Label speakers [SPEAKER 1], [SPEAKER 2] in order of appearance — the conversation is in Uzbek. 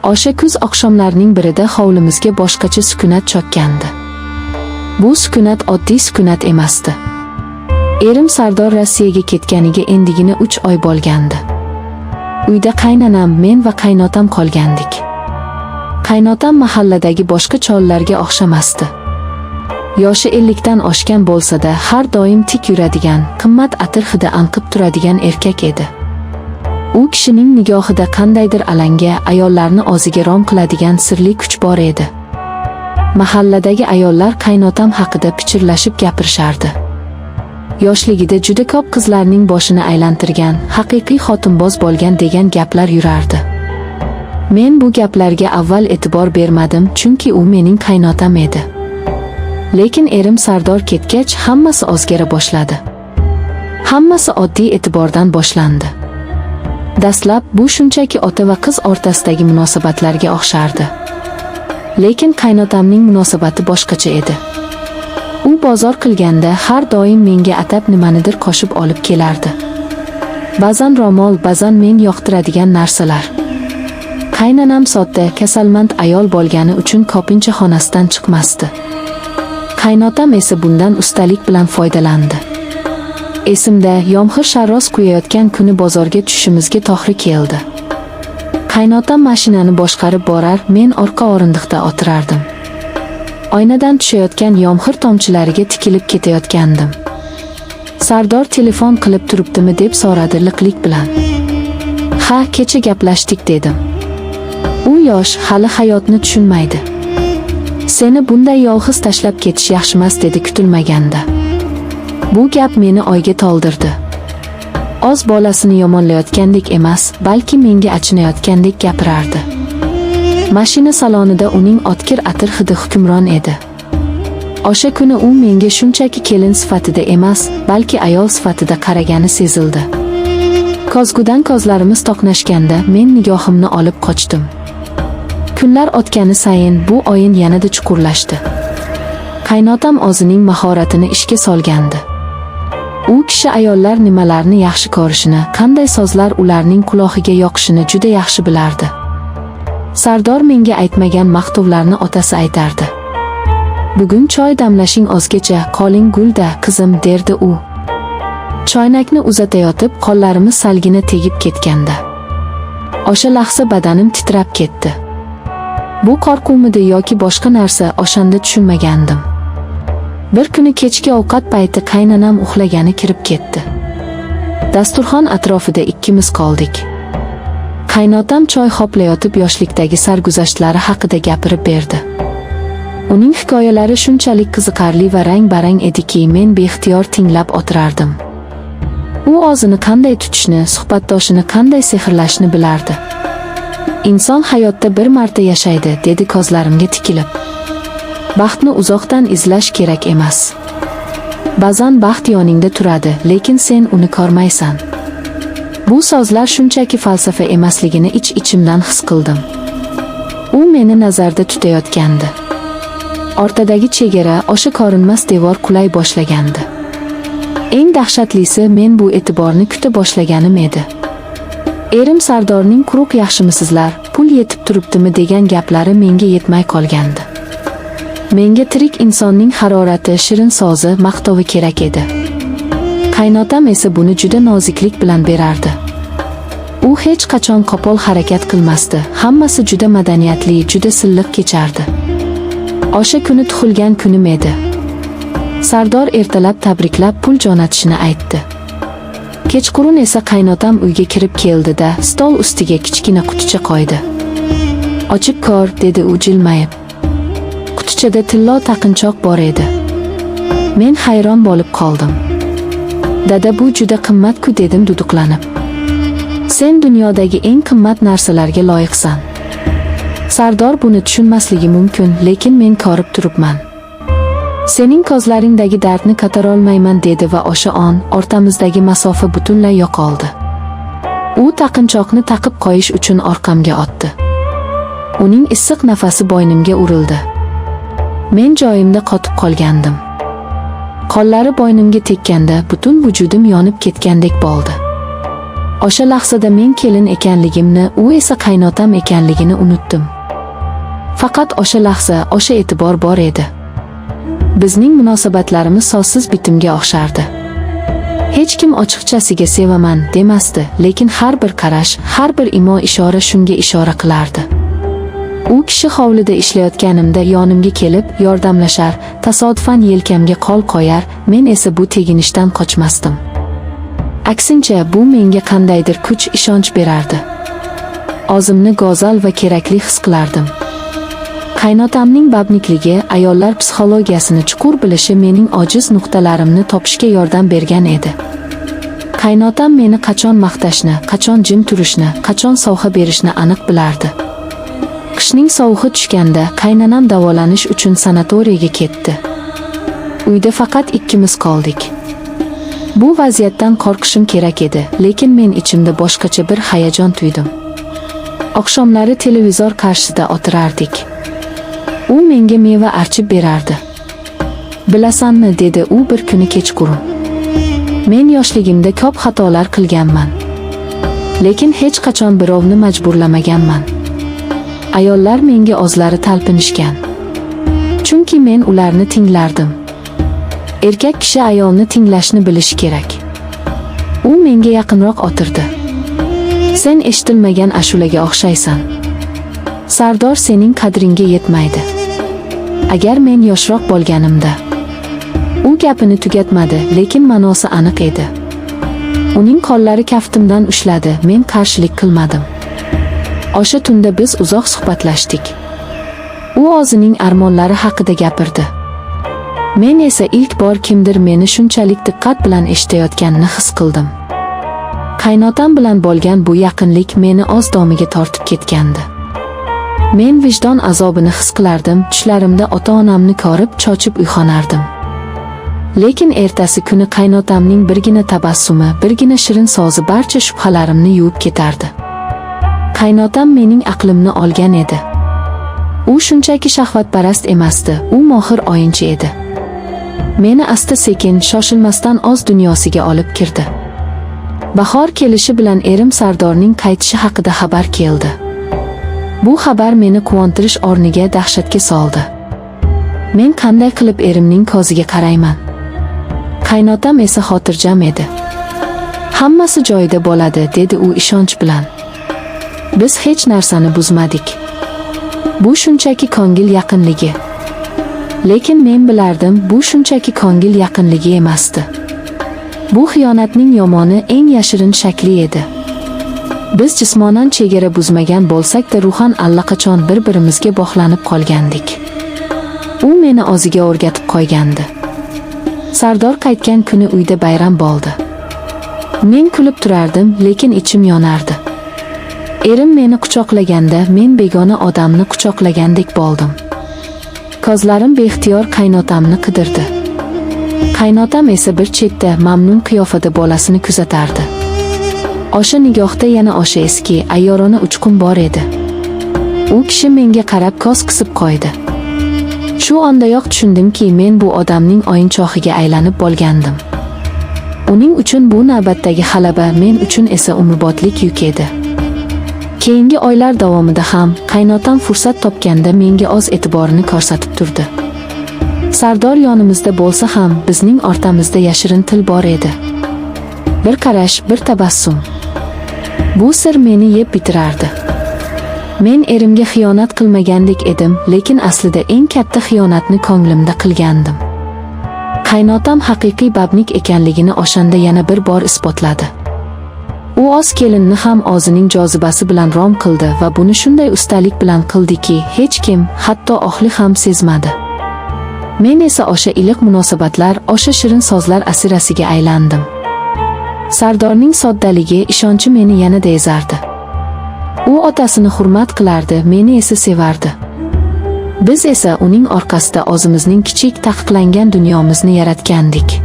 [SPEAKER 1] O'sha kuz oqshomlarining birida hovlimizga boshqacha sukunat cho'kkandi. Bu sukunat oddiy sukunat emasdi. Erim Sardor Rossiyaga ketganiga endigina 3 oy bo'lgandi. Uyda qaynonam, men va qaynotam qolgandik. Qaynotam mahalladagi boshqa chollarga o'xshamasdi. Yoshi 50 dan oshgan bo'lsa-da, har doim tik yuradigan, qimmat atir hidi anqib turadigan erkak edi. U kishining nigohida qandaydir alanga, ayollarni o'ziga rom qiladigan sirli kuch bor edi. Mahalladagi ayollar qaynotam haqida pichirlashib gapirishardi. Yoshligida juda ko'p qizlarning boshini aylantirgan, haqiqiy xotinboz bo'lgan degan gaplar yurardi. Men bu gaplarga avval e'tibor bermadim, chunki u mening qaynotam edi. Lekin erim Sardor ketgach, hammasi o'zgara boshladi. Hammasi oddiy e'tibordan boshlandi. Dastlab bu shunchaki ota va qiz o'rtasidagi munosabatlarga o'xshardi. Lekin qaynotamning munosabati boshqacha edi. U bozor qilganda har doim menga atab nimanidir qo'shib olib kelardi. Ba'zan ro'mol, ba'zan men yoqtiradigan narsalar. Qaynonam sodda, kasalmand ayol bo'lgani uchun ko'pincha xonasidan chiqmasdi. Qaynotam esa bundan ustalik bilan foydalandi. Esimda, yomg'ir sharros quyayotgan kuni bozorga tushishimizga to'g'ri keldi. Qaynotam mashinani boshqarib borar, men orqa o'rindiqda o'tirardim. Oynadan tushayotgan yomg'ir tomchilariga tikilib ketayotgandim. Sardor telefon qilib turibdimi deb so'radi liqlik bilan. Ha, kecha gaplashdik dedim. U yosh, hali hayotni tushunmaydi. Seni bunday yolg'iz tashlab ketish yaxshimas dedi kutilmaganda. Bu gap meni oyga toldirdi. Oz bolasini yomonlayotgandek emas, balki menga achinayotgandek gapirardi. Mashina salonida uning o'tkir atir hidi hukmron edi. O'sha kuni u menga shunchaki kelin sifatida emas, balki ayol sifatida qaragani sezildi. Kozgudan kozlarimiz to'qnashganda men nigohimni olib qochdim. Kunlar o'tgani sayin bu o'yin yanada chuqurlashdi. Qaynotam o'zining mahoratini ishga solgandi. U kishi ayollar nimalarni yaxshi ko'rishini, qanday so'zlar ularning quloqiga yoqishini juda yaxshi bilardi. Sardor menga aytmagan maqtovlarni otasi aytardi. Bugun choy damlashing o'zgacha, qoling gulda, qizim, derdi u. Choynakni uzatayotib, qo'llarimiz salgina tegib ketganda. O'sha lahza badanim titrab ketdi. Bu qo'rquvmidi yoki boshqa narsa, o'shanda tushunmagandim. Bir kuni kechki ovqat payti qaynonam uxlagani kirib ketdi. Dasturxon atrofida ikkimiz qoldik. Qaynotam choy hoplayotib yoshlikdagi sarguzashtlari haqida gapirib berdi. Uning hikoyalari shunchalik qiziqarli va rang-barang ediki, men beixtiyor tinglab o'tirardim. U o'zini qanday tutishni, suhbatdoshini qanday sehrlashni bilardi. Inson hayotda bir marta yashaydi, dedi ko'zlarimga tikilib. Baxtni uzoqdan izlash kerak emas. Ba'zan baxt yoningda turadi, lekin sen uni ko'rmaysan. Bu so'zlar shunchaki falsafa emasligini ich-ichimdan his qildim. U meni nazarda tutayotgandi. Ortadagi chegara, o'sha ko'rinmas devor qulay boshlagandi. Eng dahshatlisi, men bu e'tiborni kuta boshlaganim edi. Erim Sardorning quruq yaxshimisizlar, pul yetib turibdimi degan gaplari menga yetmay qolgandi. Menga tirik insonning harorati, shirin so'zi, maqtovi kerak edi. Qaynotam esa buni juda noziklik bilan berardi. U hech qachon qo'pol harakat qilmasdi, hammasi juda madaniyatli, juda silliq kechardi. O'sha kuni tug'ilgan kunim edi. Sardor ertalab tabriklab pul jo'natishini aytdi. Kechqurun esa qaynotam uyga kirib keldi-da, stol ustiga kichkina quticha qo'ydi. "Ochib ko'r", dedi u jilmayib. Qutichada tillo taqinchoq bor edi. Men hayron bo'lib qoldim. "Dada, bu juda qimmat-ku", dedim duduqlanib. "Sen dunyodagi eng qimmat narsalarga loyiqsan." Sardor buni tushunmasligi mumkin, lekin men ko'rib turibman. "Sening ko'zlaringdagi dardni ko'tarolmayman", dedi va o'sha on o'rtamizdagi masofa butunlay yo'qoldi. U taqinchoqni taqib qo'yish uchun orqamga otdi. Uning issiq nafasi bo'ynimga urildi. Men joyimda qotib qolgandim. Qo'llari bo'ynimga tekkanda butun vujudim yonib ketgandek bo'ldi. O'sha lahzada men kelin ekanligimni, u esa qaynotam ekanligini unutdim. Faqat o'sha lahza, o'sha e'tibor bor edi. Bizning munosabatlarimiz so'zsiz bitimga o'xshardi. Hech kim ochiqchasiga sevaman demasdi, lekin har bir qarash, har bir imo-ishora shunga ishora qilardi. U kishi hovlida ishlayotganimda yonimga kelib, yordamlashar, tasodifan yelkamga qo'l qo'yar, men esa bu teginishdan qochmasdim. Aksincha, bu menga qandaydir kuch, ishonch berardi. O'zimni go'zal va kerakli his qilardim. Qaynotamning babnikligi, ayollar psixologiyasini chuqur bilishi mening ojiz nuqtalarimni topishga yordam bergan edi. Qaynotam meni qachon maqtashni, qachon jim turishni, qachon sovg'a berishni aniq bilardi. Qishning sovug'i tushganda qaynanam davolanish uchun sanatoriyaga ketdi. Uyda faqat ikkimiz qoldik. Bu vaziyatdan qo'rqishim kerak edi, lekin men ichimda boshqacha bir hayajon tuydim. Oqshomlari televizor qarshisida o'tirardik. U menga meva archib berardi. Bilasanmi, dedi u bir kuni kechqurun. Men yoshligimda ko'p xatolar qilganman. Lekin hech qachon birovni majburlamaganman. Ayollar menga o'zlari talpinishgan. Chunki men ularni tinglardim. Erkak kishi ayolni tinglashni bilishi kerak. U menga yaqinroq o'tirdi. Sen eshitilmagan ashulaga o'xshaysan. Sardor sening qadringga yetmaydi. Agar men yoshroq bo'lganimda. U gapini tugatmadi, lekin ma'nosi aniq edi. Uning qo'llari kaftimdan ushladi, men qarshilik qilmadim. O'sha tunda biz uzoq suhbatlashdik. U o'zining armonlari haqida gapirdi. Men esa ilk bor kimdir meni shunchalik diqqat bilan eshitayotganini his qildim. Qaynotam bilan bo'lgan bu yaqinlik meni o'z domiga tortib ketgandi. Men vijdon azobini his qilardim, tushlarimda ota-onamni ko'rib cho'chib uyg'onardim. Lekin ertasi kuni qaynotamning birgina tabassumi, birgina shirin so'zi barcha shubhalarimni yuvib ketardi. Qaynotam mening aqlimni olgan edi. U shunchaki shahvatparast emasdi, u mohir o'yinchi edi. Meni asta-sekin, shoshilmasdan o'z dunyosiga olib kirdi. Bahor kelishi bilan erim Sardorning qaytishi haqida xabar keldi. Bu xabar meni quvontirish o'rniga dahshatga soldi. Men qanday qilib erimning ko'ziga qarayman? Qaynotam esa xotirjam edi. Hammasi joyida bo'ladi, dedi u ishonch bilan. Biz hech narsani buzmadik. Bu shunchaki ko'ngil yaqinligi. Lekin men bilardim, bu shunchaki ko'ngil yaqinligi emasdi. Bu xiyonatning yomoni, eng yashirin shakli edi. Biz jismonan chegara buzmagan bo'lsak-da, ruhan allaqachon bir-birimizga bog'lanib qolgandik. U meni o'ziga o'rgatib qo'ygandi. Sardor qaytgan kuni uyda bayram bo'ldi. Men kulib turardim, lekin ichim yonardi. Erim meni quchoqlaganda men begona odamni quchoqlagandek bo'ldim. Ko'zlarim beixtiyor qaynotamni qidirdi. Qaynotam esa bir chetda mamnun qiyofada bolasini kuzatardi. O'sha nigohda yana o'sha eski, ayyorona uchqun bor edi. U kishi menga qarab ko'z qisib qo'ydi. Shu ondayoq tushundimki, men bu odamning o'yinchoqiga aylanib bo'lgandim. Uning uchun bu navbatdagi g'alaba, men uchun esa umrbodlik yuk edi. Keyingi oylar davomida ham qaynotam fursat topganda menga o'z e'tiborini ko'rsatib turdi. Sardor yonimizda bo'lsa ham bizning o'rtamizda yashirin til bor edi. Bir qarash, bir tabassum. Bu sir meni yeb bitirardi. Men erimga xiyonat qilmagandek edim, lekin aslida eng katta xiyonatni ko'nglimda qilgandim. Qaynotam haqiqiy babnik ekanligini o'shanda yana bir bor isbotladi. U o'z kelinni ham o'zining jozibasi bilan rom qildi va buni shunday ustalik bilan qildiki, hech kim, hatto ohli ham sezmadi. Men esa o'sha iliq munosabatlar, o'sha shirin so'zlar asirasiga aylandim. Sardorning soddaligi, ishonchi meni yanada ezardi. U otasini hurmat qilardi, meni esa sevardi. Biz esa uning orqasida o'zimizning kichik taqiqlangan dunyomizni yaratgandik.